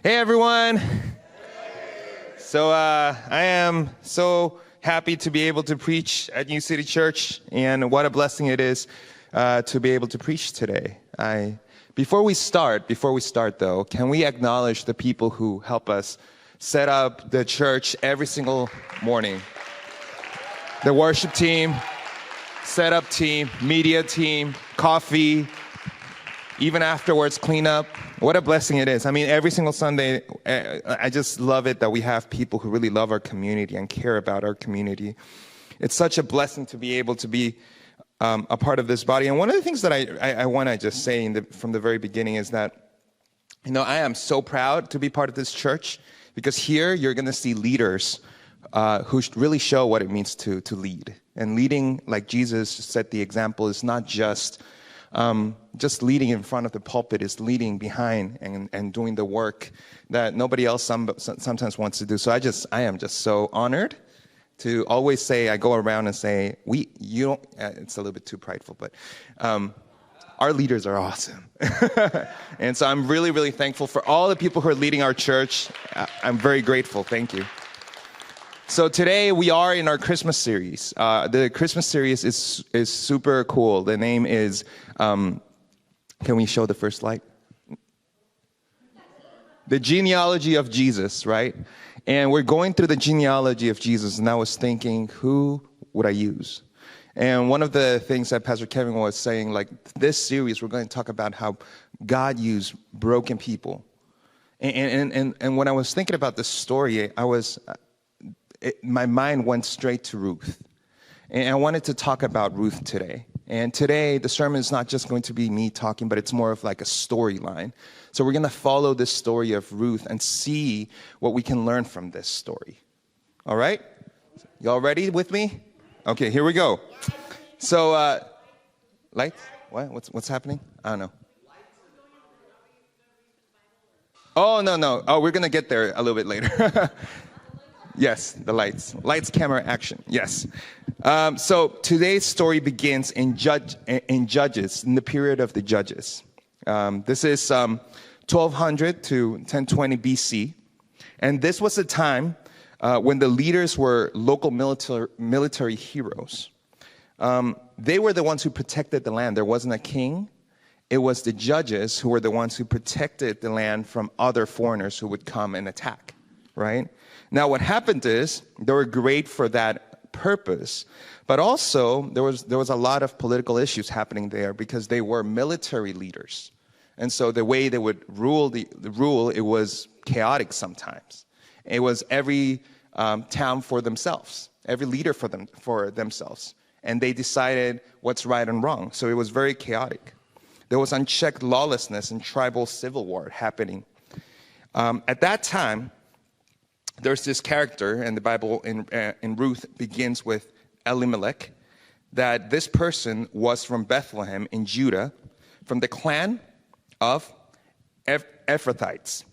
Hey, everyone. So I am so happy to be able to preach at New City Church, and what a blessing it is to be able to preach today. Before we start though, can we acknowledge the people who help us set up the church every single morning? The worship team, setup team, media team, coffee, even afterwards, clean up. What a blessing it is. I mean, every single Sunday, I just love it that we have people who really love our community and care about our community. It's such a blessing to be able to be a part of this body. And one of the things that I want to just say from the very beginning is that, I am so proud to be part of this church, because here you're going to see leaders who really show what it means to lead. And leading, like Jesus set the example, is not just leading in front of the pulpit, is leading behind and doing the work that nobody else sometimes wants to do. So I am just so honored to always say, I go around and say, it's a little bit too prideful, but our leaders are awesome. And so I'm really, really thankful for all the people who are leading our church. I'm very grateful. Thank you. So today we are in our Christmas series. The Christmas series is super cool. The name is, can we show the first slide? The genealogy of Jesus, right? And we're going through the genealogy of Jesus, and I was thinking, who would I use? And one of the things that Pastor Kevin was saying, like this series, we're going to talk about how God used broken people. And when I was thinking about this story, my mind went straight to Ruth. And I wanted to talk about Ruth today. And today, the sermon is not just going to be me talking, but it's more of like a storyline. So we're going to follow this story of Ruth and see what we can learn from this story. All right? Y'all ready with me? Okay, here we go. So, lights? What? What's happening? I don't know. Oh, no. Oh, we're going to get there a little bit later. Yes, the lights. Lights, camera, action. Yes. So today's story begins in Judges, in the period of the Judges. This is 1200 to 1020 BC. And this was a time when the leaders were local military heroes. They were the ones who protected the land. There wasn't a king. It was the judges who were the ones who protected the land from other foreigners who would come and attack, right? Now, what happened is they were great for that purpose, but also there was a lot of political issues happening there because they were military leaders. And so the way they would rule, it was chaotic sometimes. It was every town for themselves, every leader for themselves. And they decided what's right and wrong. So it was very chaotic. There was unchecked lawlessness and tribal civil war happening. At that time, there's this character, and the Bible in Ruth begins with Elimelech, that this person was from Bethlehem in Judah, from the clan of Ephrathites.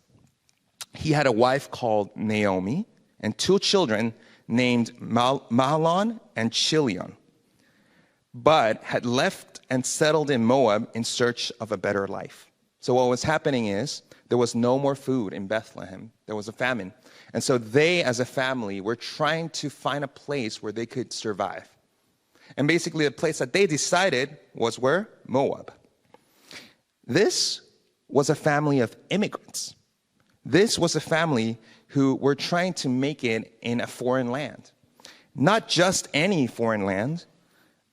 He had a wife called Naomi and two children named Mahlon and Chilion, but had left and settled in Moab in search of a better life. So what was happening is there was no more food in Bethlehem. There was a famine. And so they, as a family, were trying to find a place where they could survive. And basically the place that they decided was where? Moab. This was a family of immigrants. This was a family who were trying to make it in a foreign land. Not just any foreign land.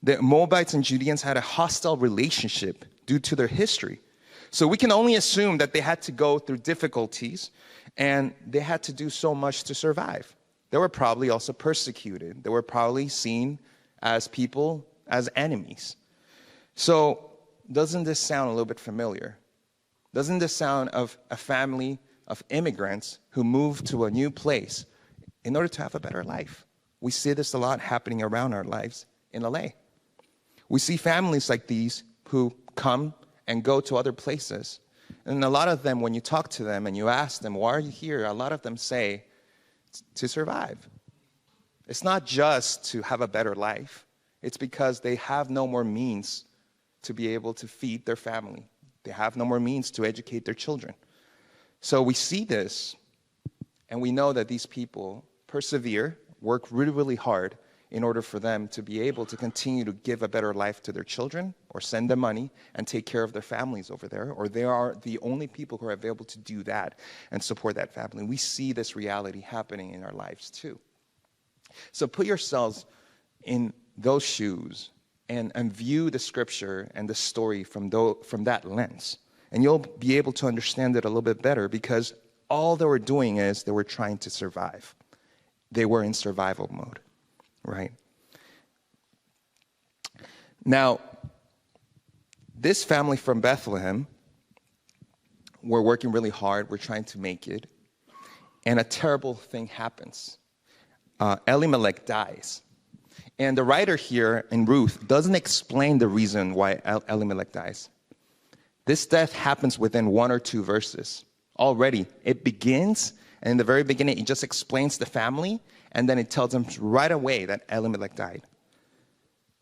The Moabites and Judeans had a hostile relationship due to their history. So we can only assume that they had to go through difficulties and they had to do so much to survive. They were probably also persecuted. They were probably seen as people, as enemies. So doesn't this sound a little bit familiar? Doesn't this sound of a family of immigrants who moved to a new place in order to have a better life? We see this a lot happening around our lives in LA. We see families like these who come and go to other places. And a lot of them, when you talk to them and you ask them, why are you here? A lot of them say, to survive. It's not just to have a better life. It's because they have no more means to be able to feed their family. They have no more means to educate their children. So we see this, and we know that these people persevere, work really, really hard in order for them to be able to continue to give a better life to their children or send them money and take care of their families over there, or they are the only people who are able to do that and support that family. We see this reality happening in our lives too. So put yourselves in those shoes and view the scripture and the story from that lens. And you'll be able to understand it a little bit better, because all they were doing is they were trying to survive. They were in survival mode. Right? Now, this family from Bethlehem, we're working really hard. We're trying to make it. And a terrible thing happens. Elimelech dies. And the writer here in Ruth doesn't explain the reason why Elimelech dies. This death happens within 1 or 2 verses. Already, it begins, and in the very beginning, it just explains the family, and then it tells them right away that Elimelech died,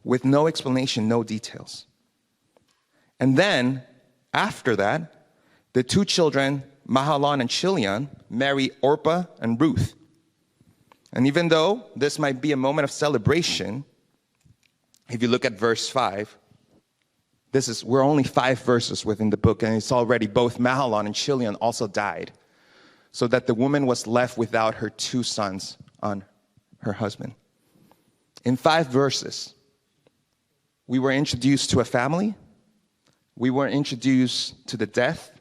with no explanation, no details. And then, after that, the 2 children, Mahlon and Chilion, marry Orpah and Ruth. And even though this might be a moment of celebration, if you look at verse 5, we're only 5 verses within the book, and it's already both Mahlon and Chilion also died, so that the woman was left without her 2 sons on her husband. In 5 verses, we were introduced to a family. We were introduced to the death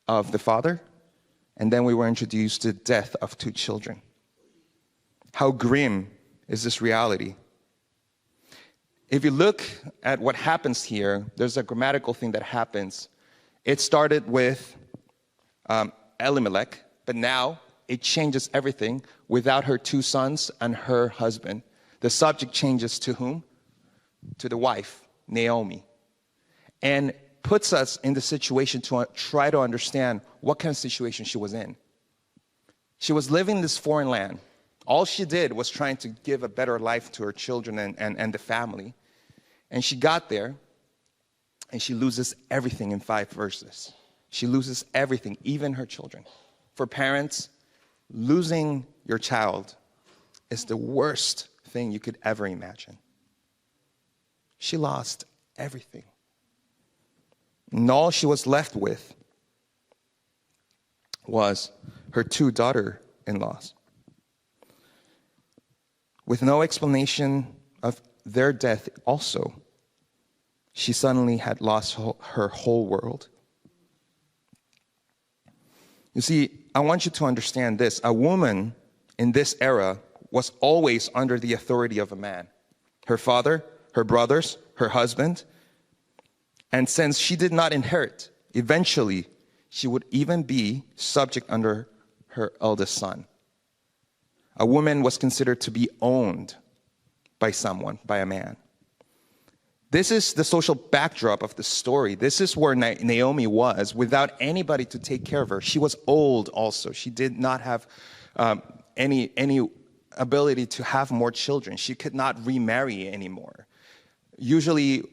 of the father. And then we were introduced to the death of 2 children. How grim is this reality? If you look at what happens here, there's a grammatical thing that happens. It started with Elimelech, but now it changes everything. Without her 2 sons and her husband, the subject changes to whom? To the wife, Naomi. And puts us in the situation to try to understand what kind of situation she was in. She was living in this foreign land. All she did was trying to give a better life to her children and the family. And she got there, and she loses everything in 5 verses. She loses everything, even her children. For parents, losing your child is the worst thing you could ever imagine. She lost everything. And all she was left with was her 2 daughter-in-laws. With no explanation of their death also, she suddenly had lost her whole world. You see, I want you to understand this. A woman in this era was always under the authority of a man. Her father, her brothers, her husband. And since she did not inherit, eventually she would even be subject under her eldest son. A woman was considered to be owned by someone, by a man. This is the social backdrop of the story. This is where Naomi was, without anybody to take care of her. She was old also. She did not have any ability to have more children. She could not remarry anymore. Usually,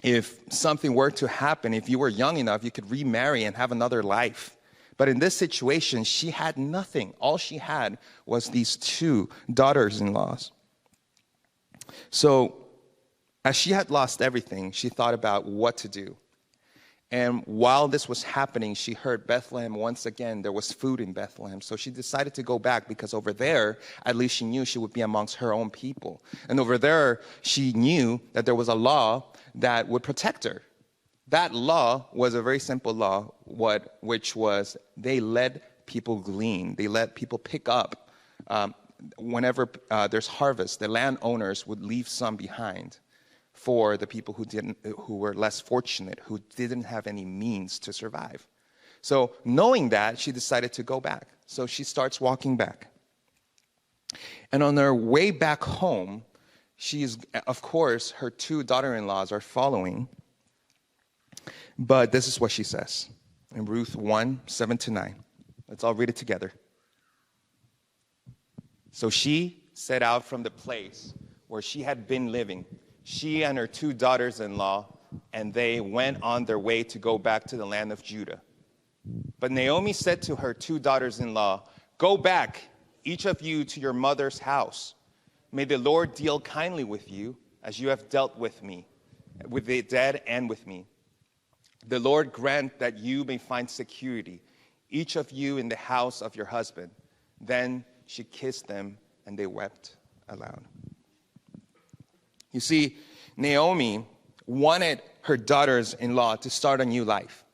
if something were to happen, if you were young enough, you could remarry and have another life. But in this situation, she had nothing. All she had was these 2 daughters-in-laws. So, as she had lost everything, she thought about what to do. And while this was happening, she heard Bethlehem once again. There was food in Bethlehem. So she decided to go back, because over there, at least she knew she would be amongst her own people. And over there, she knew that there was a law that would protect her. That law was a very simple law, which was they let people glean. They let people pick up. Whenever there's harvest, the landowners would leave some behind for the people who were less fortunate, who didn't have any means to survive. So knowing that, she decided to go back. So she starts walking back. And on her way back home, of course, her 2 daughter-in-laws are following. But this is what she says in Ruth 1, 7-9. Let's all read it together. So she set out from the place where she had been living, she and her 2 daughters-in-law, and they went on their way to go back to the land of Judah. But Naomi said to her two daughters-in-law, "Go back, each of you, to your mother's house. May the Lord deal kindly with you, as you have dealt with me, with the dead and with me. The Lord grant that you may find security, each of you in the house of your husband." Then she kissed them, and they wept aloud. You see, Naomi wanted her daughters-in-law to start a new life.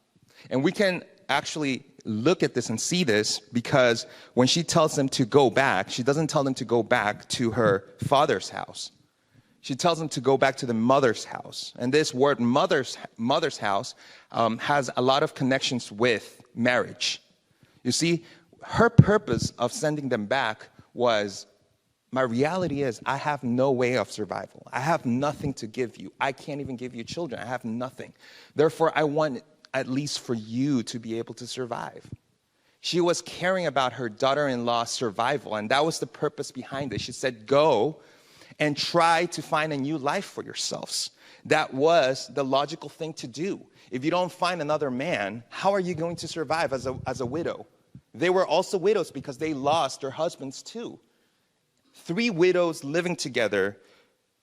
And we can actually look at this and see this because when she tells them to go back, she doesn't tell them to go back to her father's house. She tells them to go back to the mother's house. And this word mother's house has a lot of connections with marriage. You see, her purpose of sending them back was, my reality is I have no way of survival. I have nothing to give you. I can't even give you children. I have nothing. Therefore, I want at least for you to be able to survive. She was caring about her daughter-in-law's survival, and that was the purpose behind it. She said, go and try to find a new life for yourselves. That was the logical thing to do. If you don't find another man, how are you going to survive as a widow? They were also widows because they lost their husbands too. 3 widows living together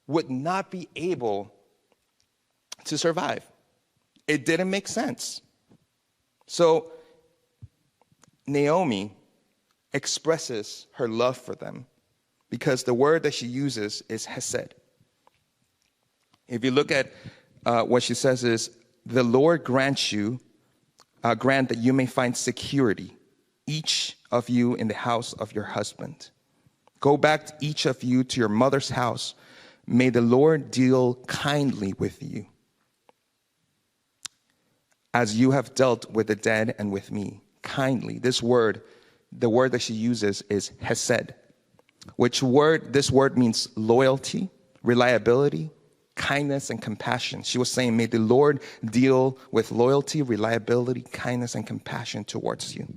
would not be able to survive. It didn't make sense. So Naomi expresses her love for them because the word that she uses is hesed. If you look at what she says is, the Lord grant that you may find security, each of you in the house of your husband. Go back, each of you, to your mother's house. May the Lord deal kindly with you, as you have dealt with the dead and with me. Kindly. This word, the word that she uses is hesed, this word means loyalty, reliability, kindness, and compassion. She was saying, may the Lord deal with loyalty, reliability, kindness, and compassion towards you.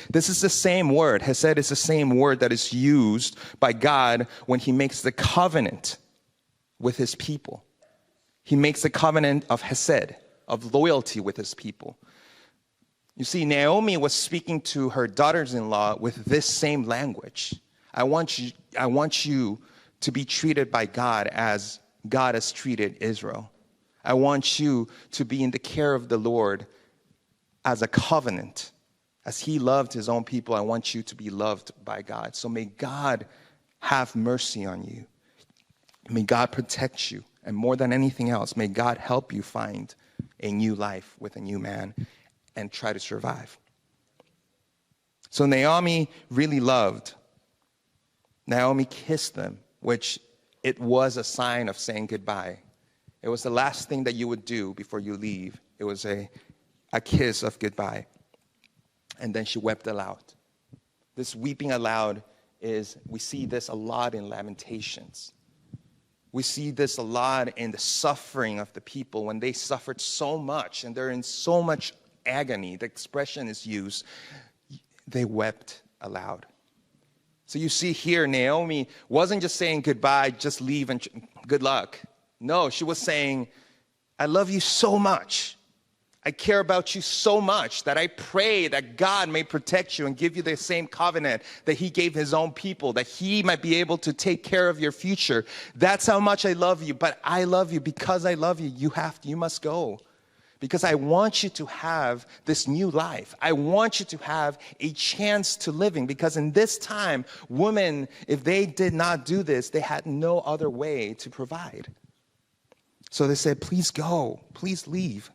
This is the same word. Hesed is the same word that is used by God when he makes the covenant with his people. He makes the covenant of hesed, of loyalty with his people. You see, Naomi was speaking to her daughters-in-law with this same language. I want you to be treated by God as God has treated Israel. I want you to be in the care of the Lord as a covenant. As he loved his own people, I want you to be loved by God. So may God have mercy on you. May God protect you. And more than anything else, may God help you find a new life with a new man and try to survive. So Naomi really loved. Naomi kissed them, which it was a sign of saying goodbye. It was the last thing that you would do before you leave. It was a kiss of goodbye. And then she wept aloud. This weeping aloud we see this a lot in Lamentations. We see this a lot in the suffering of the people when they suffered so much and they're in so much agony. The expression is used, they wept aloud. So you see here, Naomi wasn't just saying goodbye, just leave and good luck. No, she was saying, I love you so much. I care about you so much that I pray that God may protect you and give you the same covenant that he gave his own people, that he might be able to take care of your future. That's how much I love you, but I love you because I love you. You must go. Because I want you to have this new life. I want you to have a chance to living. Because in this time, women, if they did not do this, they had no other way to provide. So they said, please go, please leave.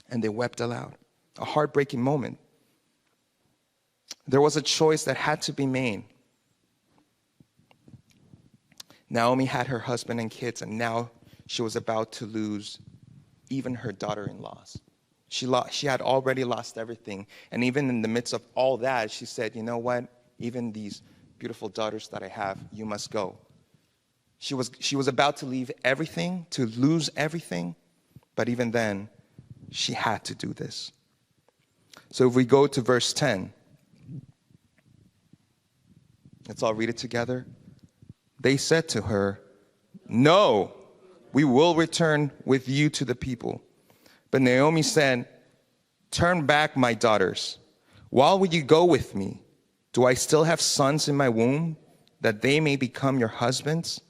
And they wept aloud. A heartbreaking moment. There was a choice that had to be made. Naomi had her husband and kids, and now she was about to lose even her daughter-in-laws. She had already lost everything. And even in the midst of all that, she said, you know what? Even these beautiful daughters that I have, you must go. She was about to leave everything, to lose everything. But even then, she had to do this. So if we go to verse 10, let's all read it together. They said to her, no, we will return with you to the people. But Naomi said, Turn back, my daughters. Why would you go with me? Do I still have sons in my womb, that they may become your husbands?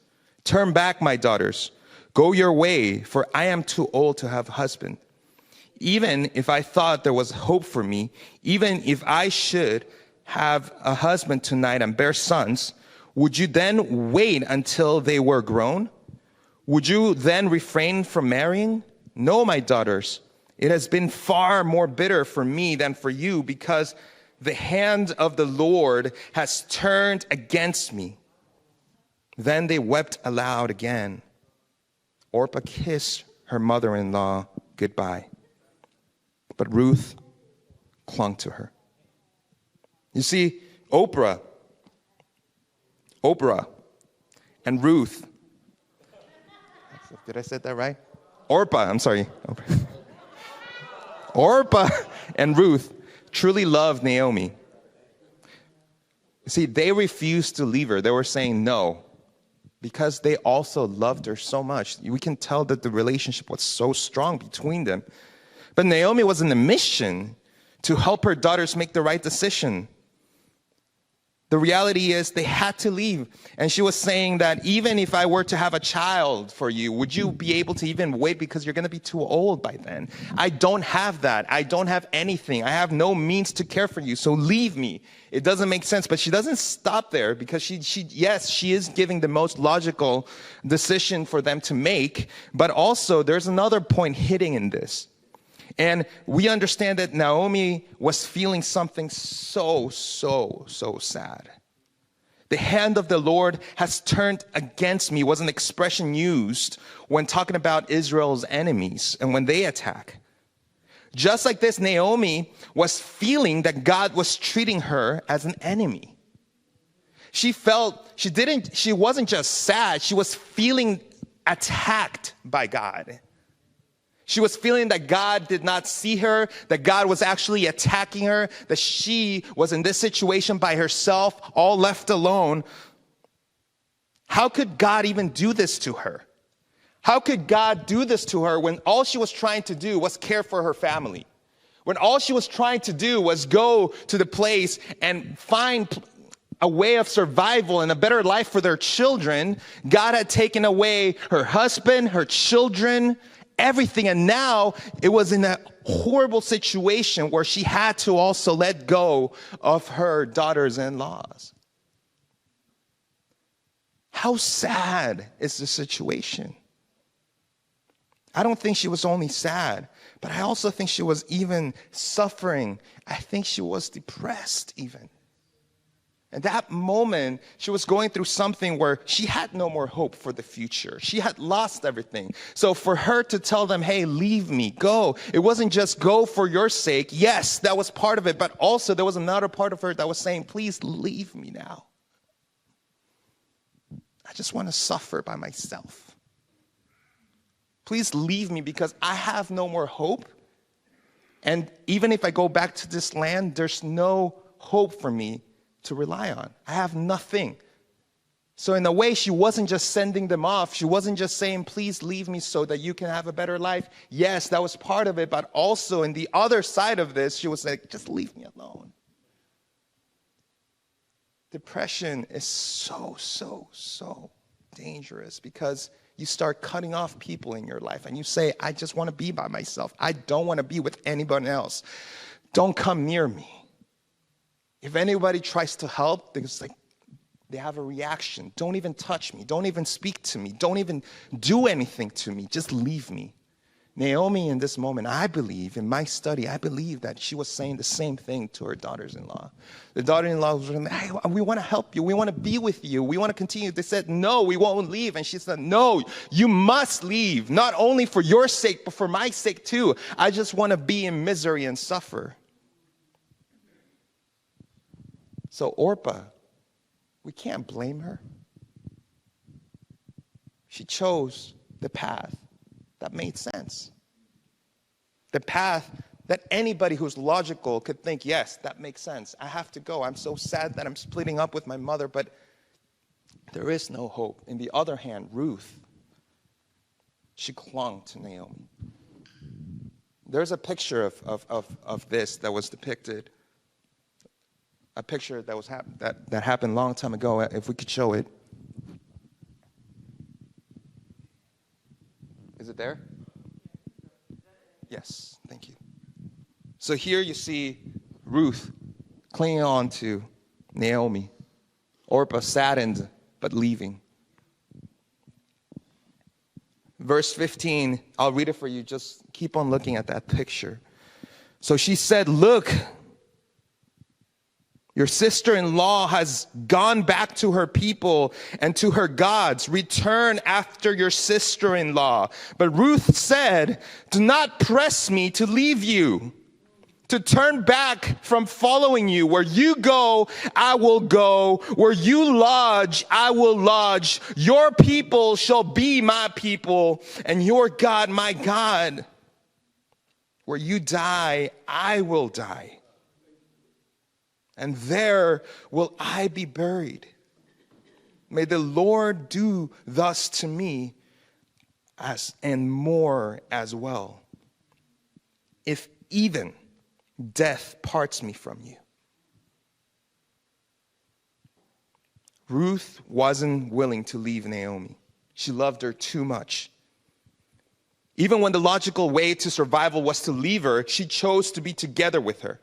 Turn back, my daughters. Go your way, for I am too old to have a husband. Even if I thought there was hope for me, even if I should have a husband tonight and bear sons, would you then wait until they were grown? Would you then refrain from marrying? No, my daughters. It has been far more bitter for me than for you, because the hand of the Lord has turned against me. Then they wept aloud again. Orpah kissed her mother-in-law goodbye, but Ruth clung to her. You see, Oprah and Ruth. Did I say that right? Orpah, I'm sorry. Orpah and Ruth truly loved Naomi. You see, they refused to leave her. They were saying no, because they also loved her so much. We can tell that the relationship was so strong between them. But Naomi was on a mission to help her daughters make the right decision. The reality is they had to leave. And she was saying that even if I were to have a child for you, would you be able to even wait, because you're going to be too old by then? I don't have that. I don't have anything. I have no means to care for you. So leave me. It doesn't make sense. But she doesn't stop there, because she is giving the most logical decision for them to make. But also there's another point hidden in this. And we understand that Naomi was feeling something so sad. The hand of the Lord has turned against me was an expression used when talking about Israel's enemies and when they attack. Just like this, Naomi was feeling that God was treating her as an enemy. She wasn't just sad, she was feeling attacked by God. She was feeling that God did not see her, that God was actually attacking her, that she was in this situation by herself, all left alone. How could God even do this to her? How could God do this to her when all she was trying to do was care for her family? When all she was trying to do was go to the place and find a way of survival and a better life for their children? God had taken away her husband, her children, everything. And now it was in a horrible situation where she had to also let go of her daughters-in-laws. How sad is the situation? I don't think she was only sad, but I also think she was even suffering. I think she was depressed even. At that moment, she was going through something where she had no more hope for the future. She had lost everything. So for her to tell them, hey, leave me, go. It wasn't just go for your sake. Yes, that was part of it. But also there was another part of her that was saying, please leave me now. I just want to suffer by myself. Please leave me, because I have no more hope. And even if I go back to this land, there's no hope for me to rely on. I have nothing. So in a way, she wasn't just sending them off. She wasn't just saying, please leave me so that you can have a better life. Yes, that was part of it. But also in the other side of this, she was like, just leave me alone. Depression is so dangerous, because you start cutting off people in your life and you say, I just want to be by myself. I don't want to be with anyone else. Don't come near me. If anybody tries to help, they have a reaction. Don't even touch me. Don't even speak to me. Don't even do anything to me. Just leave me. Naomi, in this moment, I believe, in my study, I believe that she was saying the same thing to her daughters-in-law. The daughter-in-law was saying, hey, we want to help you. We want to be with you. We want to continue. They said, no, we won't leave. And she said, no, you must leave. Not only for your sake, but for my sake too. I just want to be in misery and suffer. So Orpah, we can't blame her. She chose the path that made sense. The path that anybody who's logical could think, yes, that makes sense. I have to go. I'm so sad that I'm splitting up with my mother, but there is no hope. On the other hand, Ruth, she clung to Naomi. There's a picture of this that was depicted. A picture that was that happened a long time ago. If we could show it. Is it there? Yes, thank you. So here you see Ruth clinging on to Naomi. Orpah saddened but leaving. Verse 15, I'll read it for you. Just keep on looking at that picture. So she said, look, your sister-in-law has gone back to her people and to her gods. Return after your sister-in-law. But Ruth said, do not press me to leave you, to turn back from following you. Where you go, I will go. Where you lodge, I will lodge. Your people shall be my people, and your God, my God. Where you die, I will die. And there will I be buried. May the Lord do thus to me, and more as well, if even death parts me from you. Ruth wasn't willing to leave Naomi. She loved her too much. Even when the logical way to survival was to leave her, she chose to be together with her.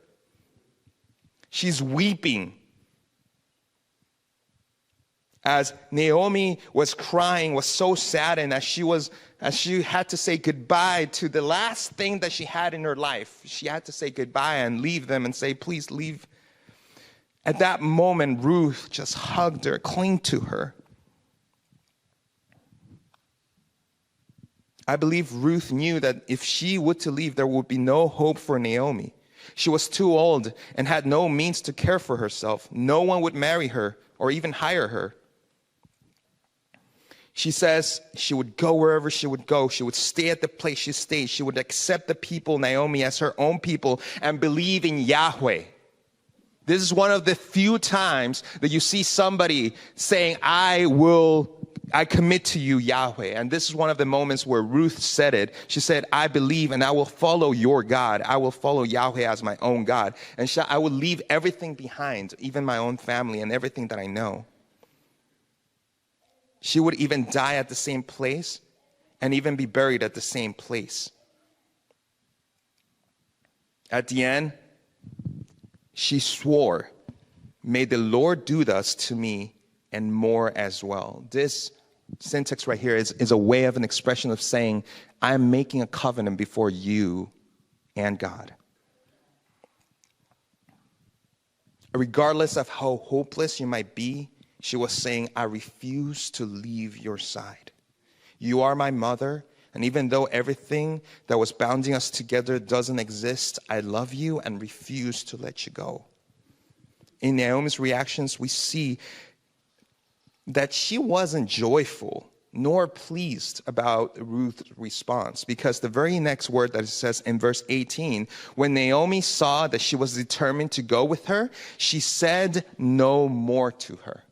She's weeping as Naomi was crying, was so saddened as she had to say goodbye to the last thing that she had in her life. She had to say goodbye and leave them and say, please leave. At that moment, Ruth just hugged her, clung to her. I believe Ruth knew that if she were to leave, there would be no hope for Naomi. She was too old and had no means to care for herself. No one would marry her or even hire her. She says she would go wherever she would go. She would stay at the place she stayed. She would accept the people, Naomi, as her own people and believe in Yahweh. This is one of the few times that you see somebody saying, I commit to you, Yahweh. And this is one of the moments where Ruth said it. She said, I believe and I will follow your God. I will follow Yahweh as my own God. And I will leave everything behind, even my own family and everything that I know. She would even die at the same place and even be buried at the same place. At the end, she swore, may the Lord do thus to me and more as well. This syntax right here is a way of an expression of saying, I'm making a covenant before you and God. Regardless of how hopeless you might be, she was saying, I refuse to leave your side. You are my mother, and even though everything that was bounding us together doesn't exist, I love you and refuse to let you go. In Naomi's reactions, we see that she wasn't joyful nor pleased about Ruth's response, because the very next word that it says in verse 18, when Naomi saw that she was determined to go with her, she said no more to her.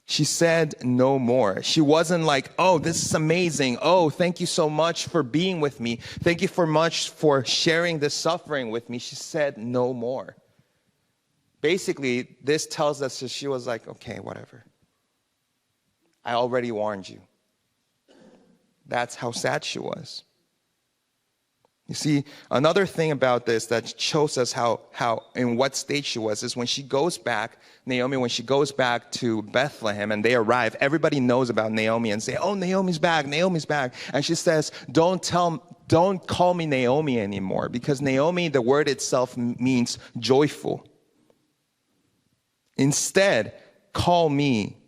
She said no more. She wasn't like, oh, this is amazing. Oh, thank you so much for being with me. Thank you so much for sharing this suffering with me. She said no more. Basically, this tells us that she was like, okay, whatever. I already warned you. That's how sad she was. You see, another thing about this that shows us how in what state she was is when she goes back, Naomi, when she goes back to Bethlehem and they arrive, everybody knows about Naomi and say, oh, Naomi's back, Naomi's back. And she says, don't call me Naomi anymore, because Naomi, the word itself means joyful. Instead, call me.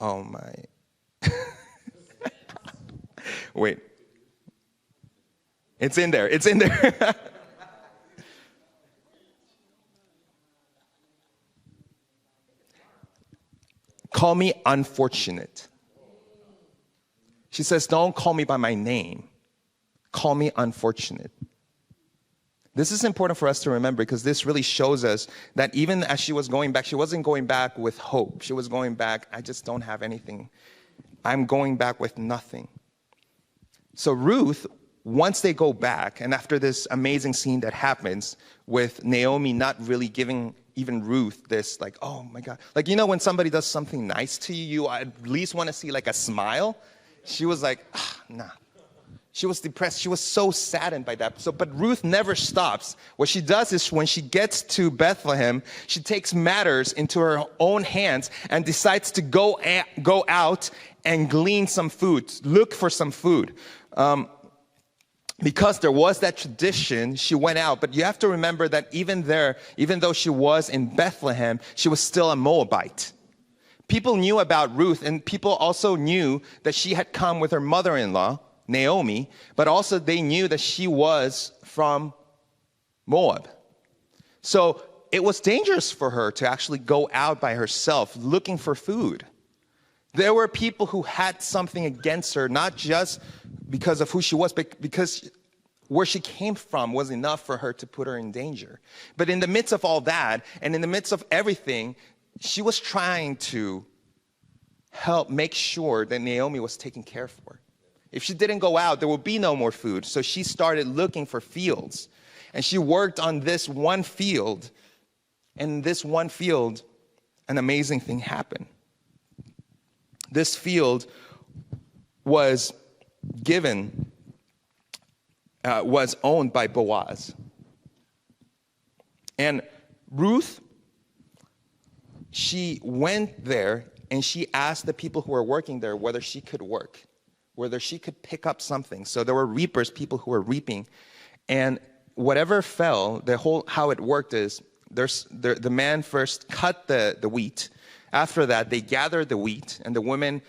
Oh my. Wait. It's in there. It's in there. Call me unfortunate. She says, don't call me by my name. Call me unfortunate. This is important for us to remember, because this really shows us that even as she was going back, she wasn't going back with hope. She was going back, I just don't have anything I'm going back with nothing. So Ruth, once they go back, and after this amazing scene that happens with Naomi not really giving even Ruth this, like, oh my God. Like, you know, when somebody does something nice to you, you at least want to see like a smile. She was like, nah. She was depressed. She was so saddened by that. But Ruth never stops. What she does is when she gets to Bethlehem, she takes matters into her own hands and decides to go out and glean some food, look for some food. Because there was that tradition, she went out. But you have to remember that even though she was in Bethlehem, she was still a Moabite. People knew about Ruth, and people also knew that she had come with her mother-in-law, Naomi, but also they knew that she was from Moab. So it was dangerous for her to actually go out by herself looking for food. There were people who had something against her, not just because of who she was, but because where she came from was enough for her to put her in danger. But in the midst of all that, and in the midst of everything, she was trying to help make sure that Naomi was taken care for. If she didn't go out, there would be no more food. So she started looking for fields. And she worked on this one field. And in this one field, an amazing thing happened. This field was owned by Boaz. And Ruth, she went there and she asked the people who were working there whether she could work, whether she could pick up something. So there were reapers, people who were reaping. And whatever fell, how it worked is the man first cut the wheat. After that, they gathered the wheat, and the women,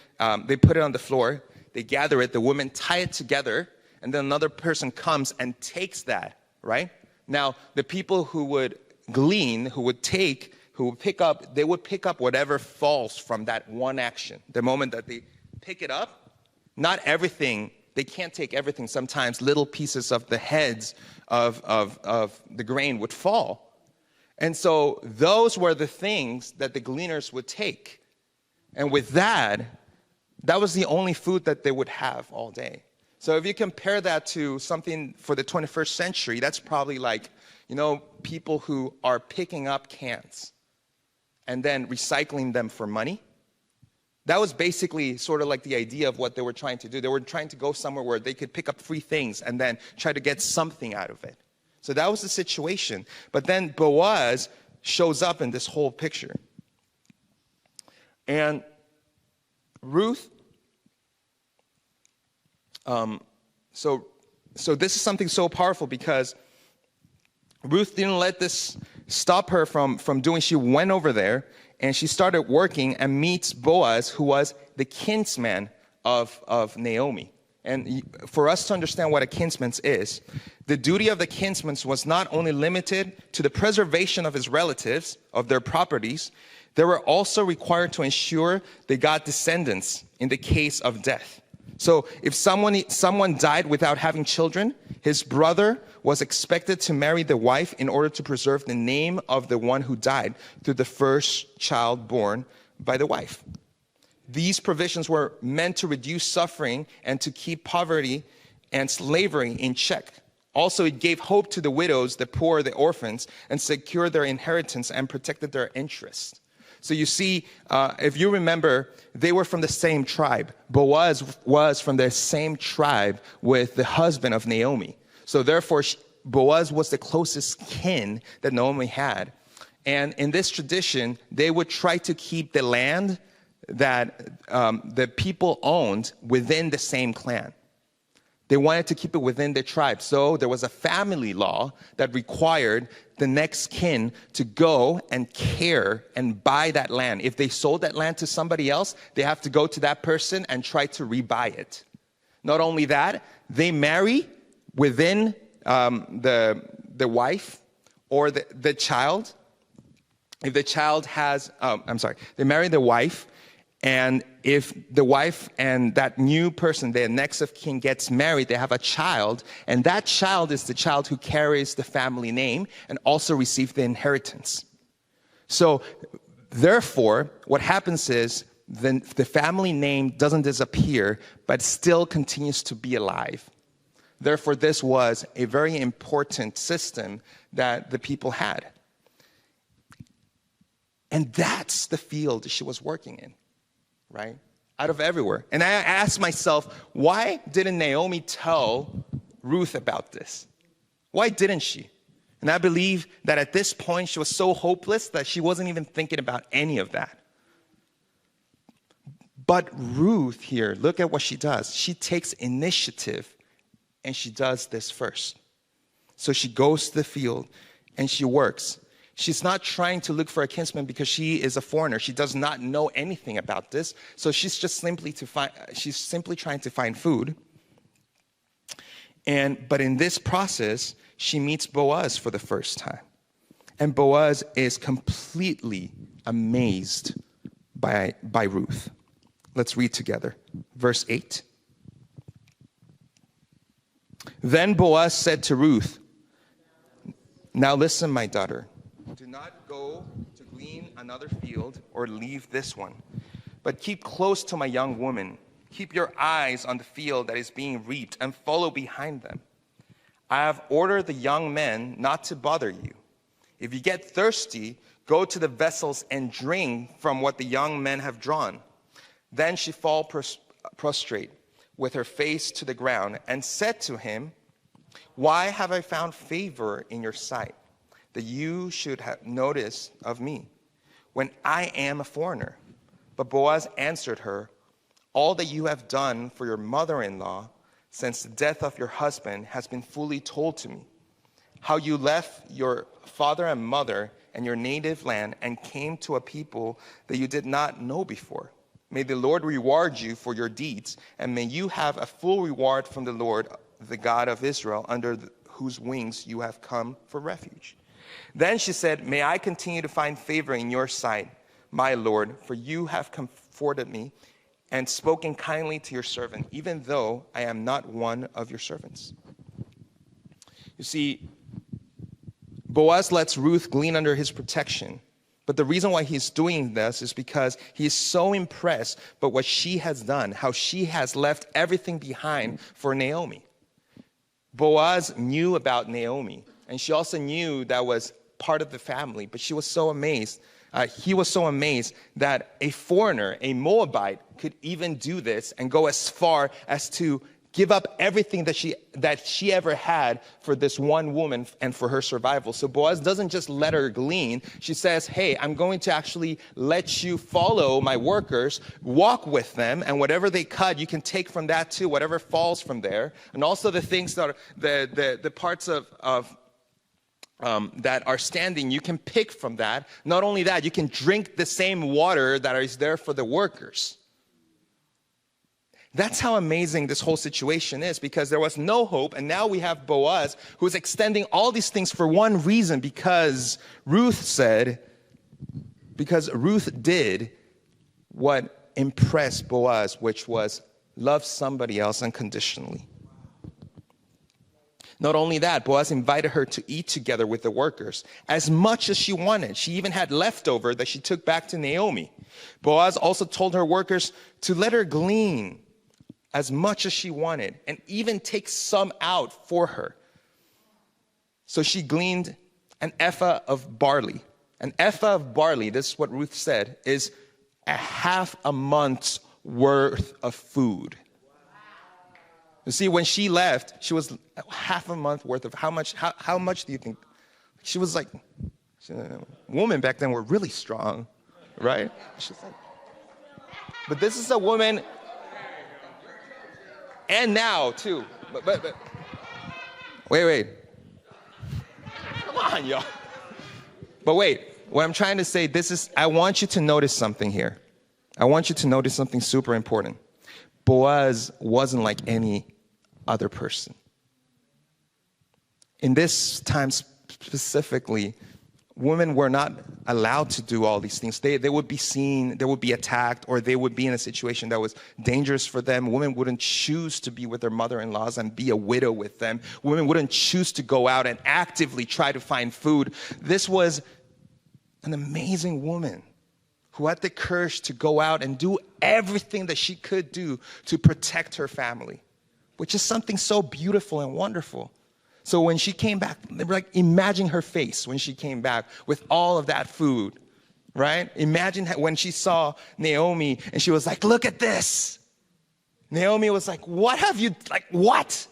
they put it on the floor. They gather it. The women tie it together, and then another person comes and takes that, right? Now, the people who would glean, who would pick up, they would pick up whatever falls from that one action. The moment that they pick it up, not everything, they can't take everything. Sometimes little pieces of the heads of the grain would fall. And so those were the things that the gleaners would take. And with that was the only food that they would have all day. So if you compare that to something for the 21st century, that's probably like, people who are picking up cans and then recycling them for money. That was basically sort of like the idea of what they were trying to do. They were trying to go somewhere where they could pick up free things and then try to get something out of it. So that was the situation. But then Boaz shows up in this whole picture. And Ruth, so this is something so powerful because Ruth didn't let this stop her from doing. She went over there and she started working and meets Boaz, who was the kinsman of Naomi. And for us to understand what a kinsman is, the duty of the kinsman was not only limited to the preservation of his relatives, of their properties, they were also required to ensure they got descendants in the case of death. So if someone died without having children, his brother was expected to marry the wife in order to preserve the name of the one who died through the first child born by the wife. These provisions were meant to reduce suffering and to keep poverty and slavery in check. Also, it gave hope to the widows, the poor, the orphans, and secured their inheritance and protected their interests. So you see, if you remember, they were from the same tribe. Boaz was from the same tribe with the husband of Naomi. So therefore, Boaz was the closest kin that Naomi had. And in this tradition, they would try to keep the land that the people owned within the same clan. They wanted to keep it within the tribe. So there was a family law that required the next kin to go and care and buy that land. If they sold that land to somebody else, they have to go to that person and try to rebuy it. Not only that, they marry within the wife or the child. If the child has, they marry the wife. And if the wife and that new person, their next of kin, gets married, they have a child, and that child is the child who carries the family name and also receives the inheritance. So, therefore, what happens is the family name doesn't disappear, but still continues to be alive. Therefore, this was a very important system that the people had. And that's the field she was working in, right? Out of everywhere. And I asked myself, why didn't Naomi tell Ruth about this? Why didn't she? And I believe that at this point, she was so hopeless that she wasn't even thinking about any of that. But Ruth here, look at what she does. She takes initiative and she does this first. So she goes to the field and she works. She's not trying to look for a kinsman because she is a foreigner. She does not know anything about this. So she's simply trying to find food. But in this process, she meets Boaz for the first time. And Boaz is completely amazed by Ruth. Let's read together. Verse 8. Then Boaz said to Ruth, "Now listen, my daughter. Do not go to glean another field or leave this one, but keep close to my young woman. Keep your eyes on the field that is being reaped and follow behind them. I have ordered the young men not to bother you. If you get thirsty, go to the vessels and drink from what the young men have drawn." Then she fell prostrate with her face to the ground and said to him, "Why have I found favor in your sight, that you should have notice of me, when I am a foreigner?" But Boaz answered her, "All that you have done for your mother-in-law since the death of your husband has been fully told to me. How you left your father and mother and your native land and came to a people that you did not know before. May the Lord reward you for your deeds, and may you have a full reward from the Lord, the God of Israel, under whose wings you have come for refuge." Then she said, "May I continue to find favor in your sight, my Lord, for you have comforted me and spoken kindly to your servant, even though I am not one of your servants." You see, Boaz lets Ruth glean under his protection. But the reason why he's doing this is because he is so impressed by what she has done, how she has left everything behind for Naomi. Boaz knew about Naomi, and she also knew that was part of the family, but she was so amazed. He was so amazed that a foreigner, a Moabite, could even do this and go as far as to give up everything that she ever had for this one woman and for her survival. So Boaz doesn't just let her glean. She says, "Hey, I'm going to actually let you follow my workers, walk with them, and whatever they cut, you can take from that too, whatever falls from there. And also the things that are the parts of that are standing, you can pick from that. Not only that, you can drink the same water that is there for the workers." That's how amazing this whole situation is, because there was no hope, and now we have Boaz who's extending all these things for one reason, because Ruth did what impressed Boaz, which was love somebody else unconditionally. Not only that, Boaz invited her to eat together with the workers as much as she wanted. She even had leftover that she took back to Naomi. Boaz also told her workers to let her glean as much as she wanted, and even take some out for her. So she gleaned an ephah of barley. An ephah of barley, this is what Ruth said, is a half a month's worth of food. You see, when she left, she was half a month worth of how much do you think? She was like, women back then were really strong, right? But this is a woman. And now, too. But wait. Come on, y'all. But wait, what I'm trying to say, I want you to notice something here. I want you to notice something super important. Boaz wasn't like any other person. In this time specifically, women were not allowed to do all these things. They would be seen, they would be attacked, or they would be in a situation that was dangerous for them. Women wouldn't choose to be with their mother-in-laws and be a widow with them. Women wouldn't choose to go out and actively try to find food. This was an amazing woman who had the courage to go out and do everything that she could do to protect her family, which is something so beautiful and wonderful. So when she came back, like, imagine her face when she came back with all of that food, right? Imagine when she saw Naomi and she was like, look at this. Naomi was like, what have you, like, what?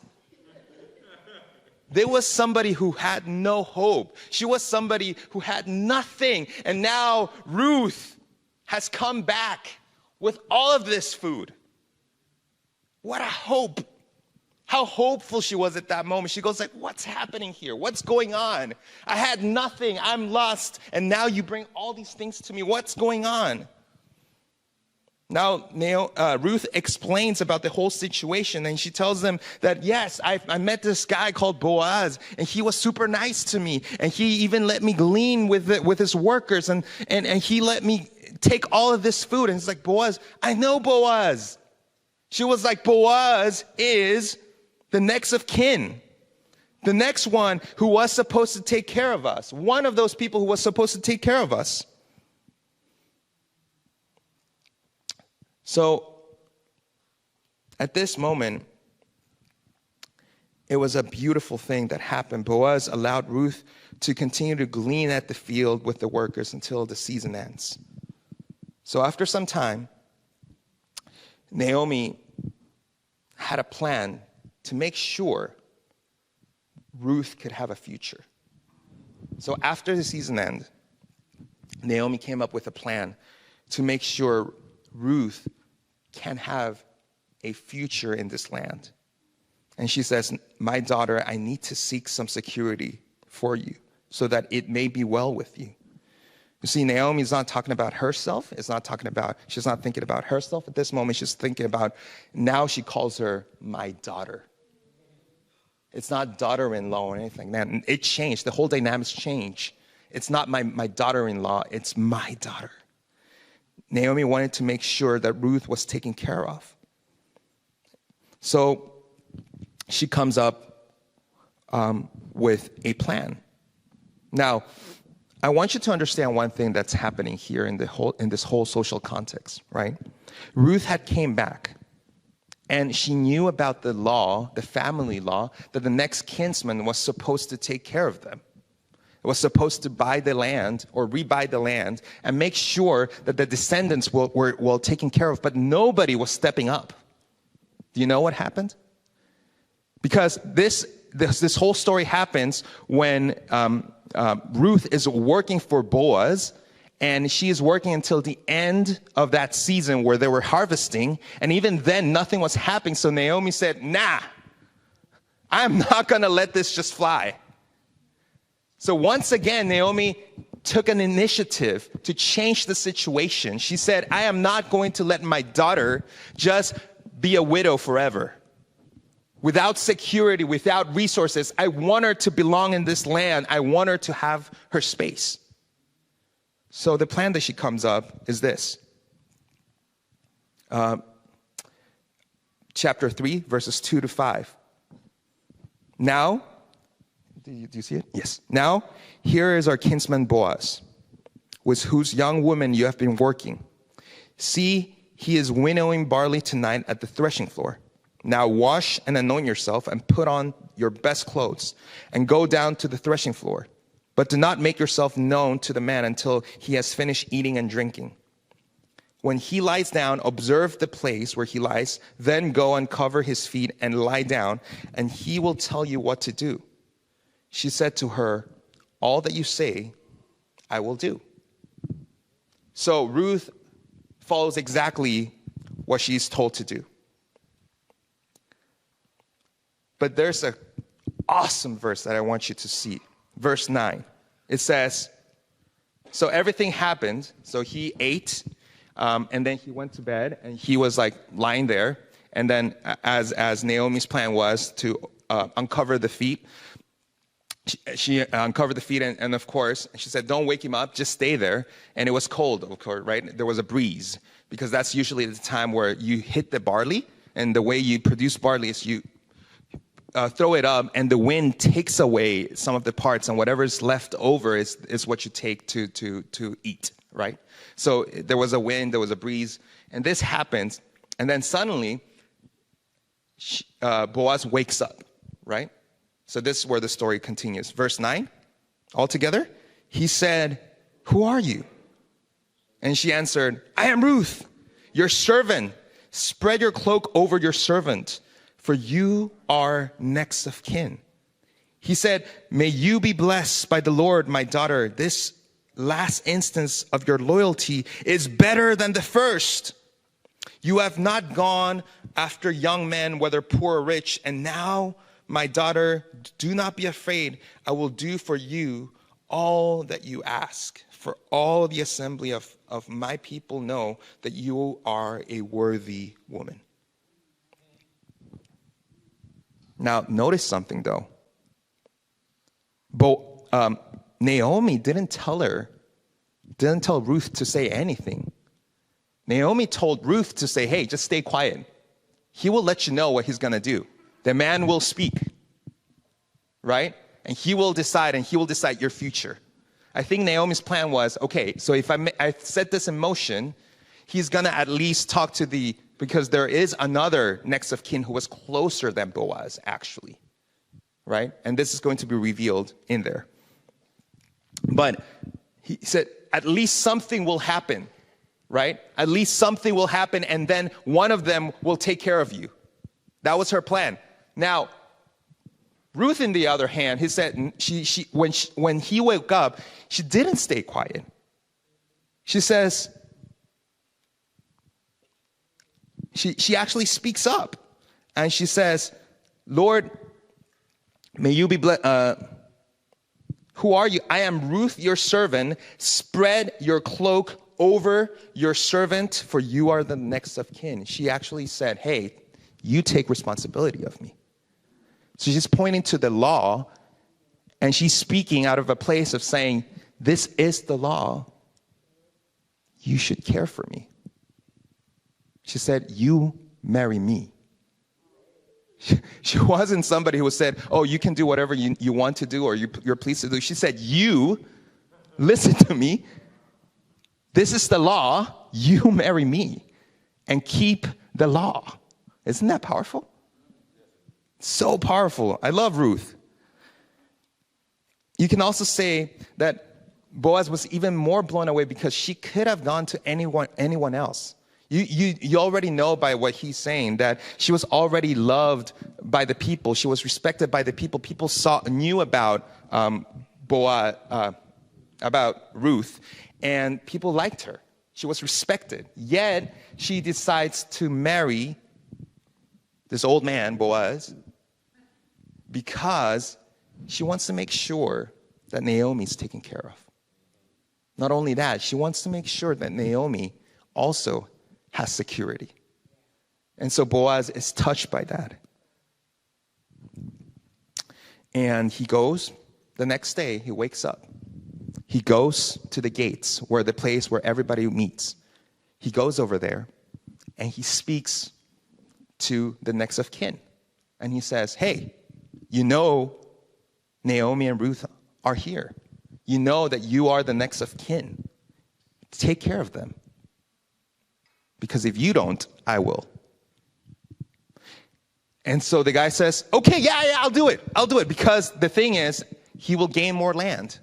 There was somebody who had no hope. She was somebody who had nothing. And now Ruth has come back with all of this food. What a hope. How hopeful she was at that moment. She goes like, what's happening here? What's going on? I had nothing. I'm lost. And now you bring all these things to me. What's going on? Now, Ruth explains about the whole situation, and she tells them that, yes, I met this guy called Boaz, and he was super nice to me, and he even let me glean with his workers, and he let me take all of this food. And it's like, Boaz, I know Boaz. She was like, Boaz is the next of kin, the next one who was supposed to take care of us, one of those people who was supposed to take care of us. So at this moment, it was a beautiful thing that happened. Boaz allowed Ruth to continue to glean at the field with the workers until the season ends. So after some time, Naomi had a plan to make sure Ruth could have a future. So after the season ended, Naomi came up with a plan to make sure Ruth can have a future in this land. And she says, my daughter, I need to seek some security for you so that it may be well with you. You see, Naomi is not talking about herself. She's not thinking about herself at this moment. She's thinking about, now she calls her my daughter. It's not daughter-in-law or anything. Man, it changed. The whole dynamics changed. It's not my daughter-in-law. It's my daughter. Naomi wanted to make sure that Ruth was taken care of. So she comes up with a plan. Now, I want you to understand one thing that's happening here in this whole social context, right? Ruth had came back, and she knew about the law, the family law, that the next kinsman was supposed to take care of them. Was supposed to buy the land or rebuy the land and make sure that the descendants were taken care of, but nobody was stepping up. Do you know what happened? Because this whole story happens when Ruth is working for Boaz, and she is working until the end of that season where they were harvesting, and even then nothing was happening. So Naomi said, nah, I'm not going to let this just fly. So once again, Naomi took an initiative to change the situation. She said, I am not going to let my daughter just be a widow forever. Without security, without resources, I want her to belong in this land. I want her to have her space. So the plan that she comes up is this. Chapter 3, verses 2 to 5. Now, do you see it? Yes. Now, here is our kinsman Boaz, with whose young woman you have been working. See, he is winnowing barley tonight at the threshing floor. Now wash and anoint yourself and put on your best clothes and go down to the threshing floor. But do not make yourself known to the man until he has finished eating and drinking. When he lies down, observe the place where he lies, then go uncover his feet and lie down, and he will tell you what to do. She said to her, all that you say, I will do. So Ruth follows exactly what she's told to do. But there's an awesome verse that I want you to see. Verse 9. It says, so everything happened. So he ate, and then he went to bed, and he was like lying there. And then as Naomi's plan was to uncover the feet, she uncovered the feet, and of course, she said, don't wake him up, just stay there. And it was cold, of course, right? There was a breeze, because that's usually the time where you hit the barley, and the way you produce barley is you throw it up, and the wind takes away some of the parts, and whatever's left over is what you take to eat. right? So there was a wind, there was a breeze, and this happens. And then suddenly, Boaz wakes up, right? So this is where the story continues. Verse 9, altogether, he said, "Who are you?" And she answered, "I am Ruth, your servant. Spread your cloak over your servant, for you are next of kin." He said, "May you be blessed by the Lord, my daughter. This last instance of your loyalty is better than the first. You have not gone after young men, whether poor or rich. And now, my daughter, do not be afraid. I will do for you all that you ask. For all the assembly of my people know that you are a worthy woman." Now, notice something, though. Naomi didn't tell Ruth to say anything. Naomi told Ruth to say, "Hey, just stay quiet. He will let you know what he's going to do. The man will speak, right? And he will decide your future." I think Naomi's plan was, okay, so if I set this in motion, he's going to at least talk to because there is another next of kin who was closer than Boaz, actually, right? And this is going to be revealed in there. But he said, at least something will happen, right? At least something will happen, and then one of them will take care of you. That was her plan. Now, Ruth, on the other hand, he said when he woke up, she didn't stay quiet. She says, she actually speaks up, and she says, "Lord, may you be blessed. Who are you? I am Ruth, your servant. Spread your cloak over your servant, for you are the next of kin." She actually said, "Hey, you take responsibility of me." So she's pointing to the law, and she's speaking out of a place of saying, this is the law. You should care for me. She said, "You marry me." She wasn't somebody who said, "Oh, you can do whatever you want to do or you're pleased to do." She said, "You, listen to me. This is the law. You marry me and keep the law." Isn't that powerful? So powerful. I love Ruth. You can also say that Boaz was even more blown away because she could have gone to anyone else. You already know by what he's saying that she was already loved by the people. She was respected by the people. People knew about about Ruth, and people liked her. She was respected. Yet she decides to marry this old man, Boaz, because she wants to make sure that Naomi's taken care of. Not only that, she wants to make sure that Naomi also has security. And so Boaz is touched by that. And he goes, the next day, he wakes up. He goes to the gates, the place where everybody meets. He goes over there, and he speaks to the next of kin. And he says, "Hey, you know Naomi and Ruth are here. You know that you are the next of kin. Take care of them. Because if you don't, I will." And so the guy says, "Okay, yeah, I'll do it. I'll do it." Because the thing is, he will gain more land.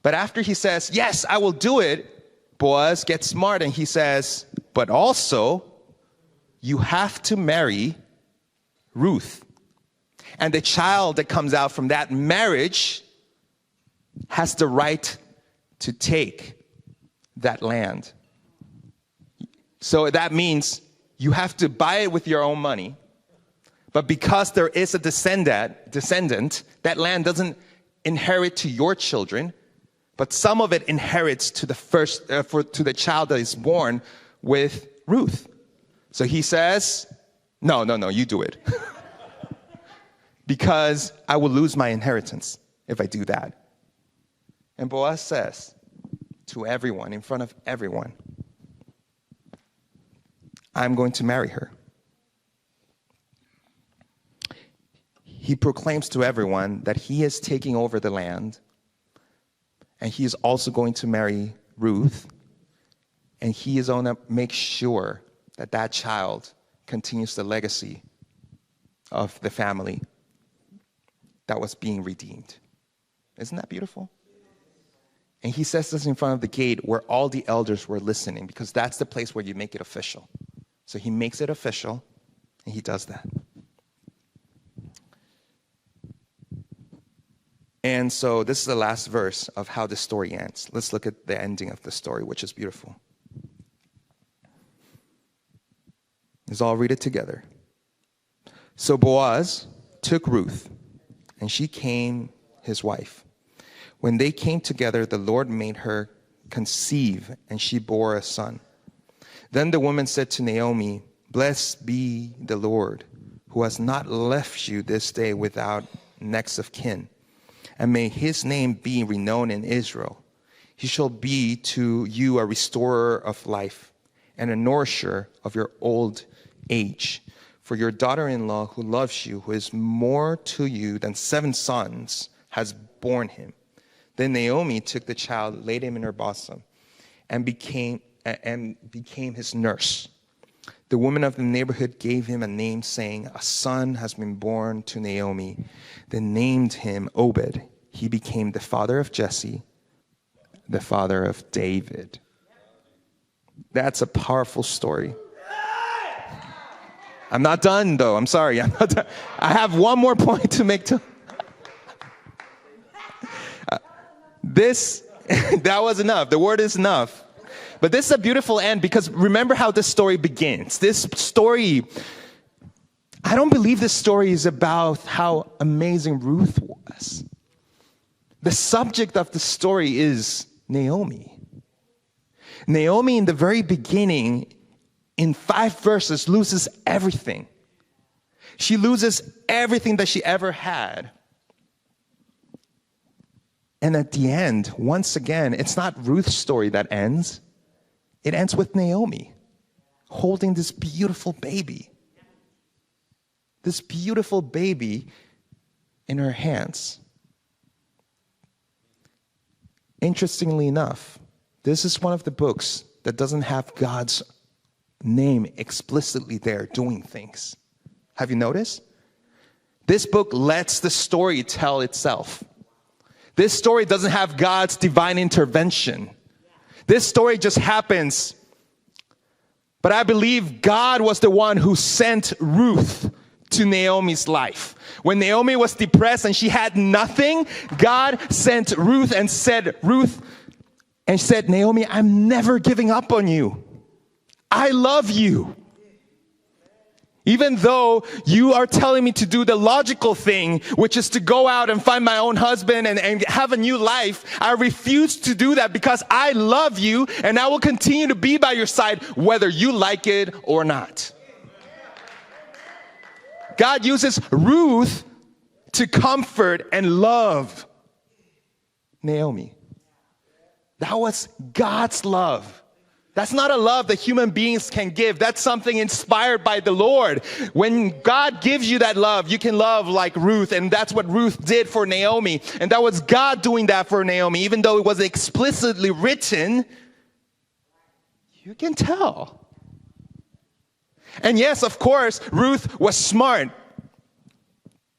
But after he says, "Yes, I will do it," Boaz gets smart and he says, "But also, you have to marry Ruth. And the child that comes out from that marriage has the right to take that land." So that means you have to buy it with your own money. But because there is a descendant, that land doesn't inherit to your children, but some of it inherits to the child that is born with Ruth. So he says, no, you do it. Because I will lose my inheritance if I do that. And Boaz says to everyone, in front of everyone, "I'm going to marry her." He proclaims to everyone that he is taking over the land And he is also going to marry Ruth. And he is going to make sure that that child continues the legacy of the family that was being redeemed. Isn't that beautiful? And he says this in front of the gate where all the elders were listening, because that's the place where you make it official. So he makes it official, and he does that. And so this is the last verse of how the story ends. Let's look at the ending of the story, which is beautiful. Let's all read it together. So Boaz took Ruth, and she became his wife. When they came together, the Lord made her conceive, and she bore a son. Then the woman said to Naomi, "Blessed be the Lord, who has not left you this day without next of kin. And may his name be renowned in Israel. He shall be to you a restorer of life and a nourisher of your old age. For your daughter-in-law who loves you, who is more to you than 7 sons, has borne him." Then Naomi took the child, laid him in her bosom, and became his nurse. The women of the neighborhood gave him a name, saying, "A son has been born to Naomi." They named him Obed. He became the father of Jesse, the father of David. That's a powerful story. I'm not done, though. I'm sorry. I'm not done. I have one more point to make. That was enough. The word is enough. But this is a beautiful end, because remember how this story begins. This story, I don't believe this story is about how amazing Ruth was. The subject of the story is Naomi. Naomi, in the very beginning, in 5 verses, loses everything. She loses everything that she ever had. And at the end, once again, it's not Ruth's story that ends. It ends with Naomi holding this beautiful baby. This beautiful baby in her hands. Interestingly enough, this is one of the books that doesn't have God's name explicitly there doing things. Have you noticed? This book lets the story tell itself. This story doesn't have God's divine intervention. This story just happens. But I believe God was the one who sent Ruth to Naomi's life. When Naomi was depressed and she had nothing, God sent Ruth and said, "Naomi, I'm never giving up on you. I love you. Even though you are telling me to do the logical thing, which is to go out and find my own husband and have a new life, I refuse to do that because I love you and I will continue to be by your side whether you like it or not." God uses Ruth to comfort and love Naomi. That was God's love. That's not a love that human beings can give. That's something inspired by the Lord. When God gives you that love, you can love like Ruth. And that's what Ruth did for Naomi. And that was God doing that for Naomi. Even though it wasn't explicitly written, you can tell. And yes, of course, Ruth was smart.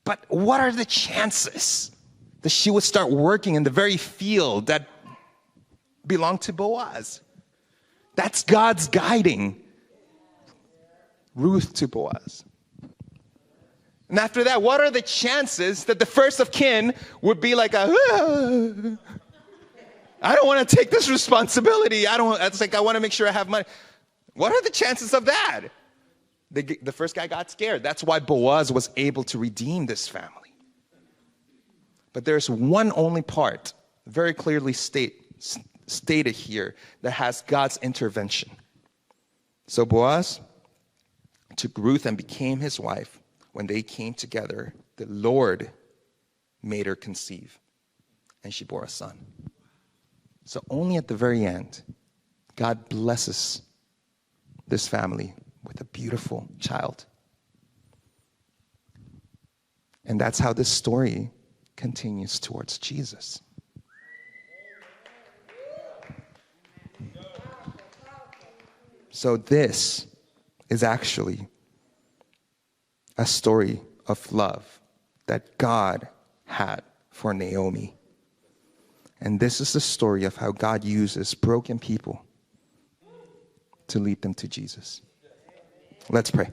But what are the chances that she would start working in the very field that belonged to Boaz? That's God's guiding Ruth to Boaz. And after that, what are the chances that the first of kin would be like I don't want to take this responsibility. It's like I want to make sure I have money. What are the chances of that? The first guy got scared. That's why Boaz was able to redeem this family. But there's one only part, very clearly stated here, that has God's intervention. So Boaz took Ruth and became his wife. When they came together, the Lord made her conceive, and she bore a son. So only at the very end, God blesses this family with a beautiful child. And that's how this story continues towards Jesus. So this is actually a story of love that God had for Naomi. And this is the story of how God uses broken people to lead them to Jesus. Let's pray.